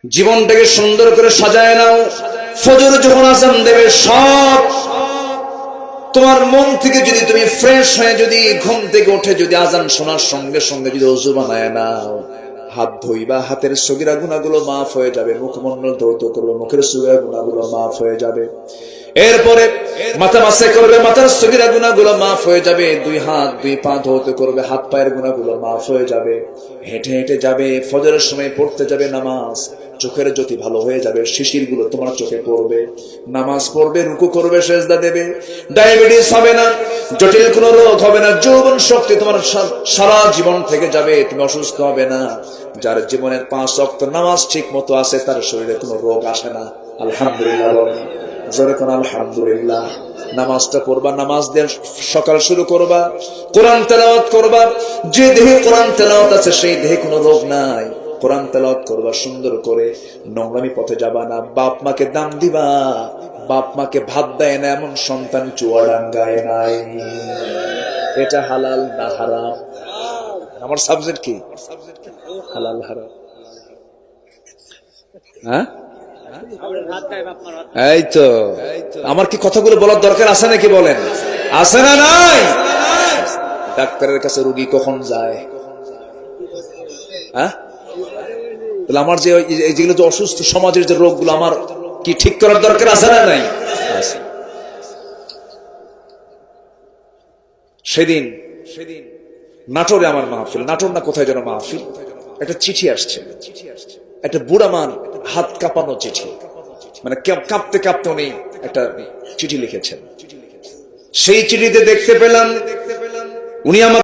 জীবনটাকে সুন্দর করে সাজায় নাও। ফজর যখন আজান দেবে, সব তোমার মন থেকে যদি তুমি ফ্রেশ হয়ে যদি ঘুম থেকে উঠে যদি আজান শোনার সঙ্গে সঙ্গে যদি ওযু বানায় নাও, হাত ধুইবা, হাতের সগীরা গুনাহগুলো মাফ হয়ে যাবে। মুখমণ্ডল ধৌত করবে, মুখের সগীরা গুনাহগুলো মাফ হয়ে যাবে। এরপরে মাথা মাসে করবে, মাথার সগীরা গুনাহগুলো মাফ হয়ে যাবে। দুই হাত দুই পা ধৌত করবে, হাত পায়ের গুনাহগুলো মাফ হয়ে যাবে। হেঁটে হেঁটে যাবে, ফজরের সময় পড়তে যাবে নামাজ, চোখের জ্যোতি ভালো হয়ে যাবে, শিশির গুলো তোমার চোখে পড়বে, নামাজ পড়বে, রুকু করবে, সেজদা দেবে। ডায়াবেটিস হবে না, জটিল কোনো রোগ হবে না, যৌবন শক্তি তোমার সারা জীবন থেকে যাবে, তুমি অসুস্থ হবে না। যার জীবনের 5 ওয়াক্ত নামাজ ঠিক মতো আছে, তার শরীরে কোনো রোগ আসে না। আলহামদুলিল্লাহ, জোরে কোন আলহামদুলিল্লাহ। নামাজটা পড়বা, নামাজ দিয়ে সকাল শুরু করবা, কোরআন তেলাওয়াত করবা। যে দেহে কোরআন তেলাওয়াত আছে সেই দেহে কোনো রোগ নাই। কোরআন তেলাওয়াত করবা সুন্দর করে, নোংরামি পথে যাবা না। বাপ মাকে দাম দিবা, বাপ মাকে ভাত দেয় না এমন সন্তান চুয়াডাঙ্গায় নাই। এটা হালাল না হারাম? আমার সাবজেক্ট কি? হালাল হারাম। হ্যাঁ, এই তো। আমার কি কথাগুলো বলার দরকার আছে নাকি বলেন? আছে না নাই? ডাক্তারের কাছে রোগী কখন যায়? হ্যাঁ, তাহলে আমার যে যেগুলো যে অসুস্থ সমাজের যে রোগগুলো, আমার কি ঠিক করার দরকার আছে না নাই? সেদিন নাটোরে আমার মাহফিল, নাটোর না কোথায় যেন মাহফিল, একটা চিঠি আসছে, একটা বুড়া মান হাত কাঁপানো চিঠি, মানে কাঁপতে কাঁপতে উনি একটা চিঠি লিখেছেন। সেই চিঠিতে দেখতে পেলাম উনি আমার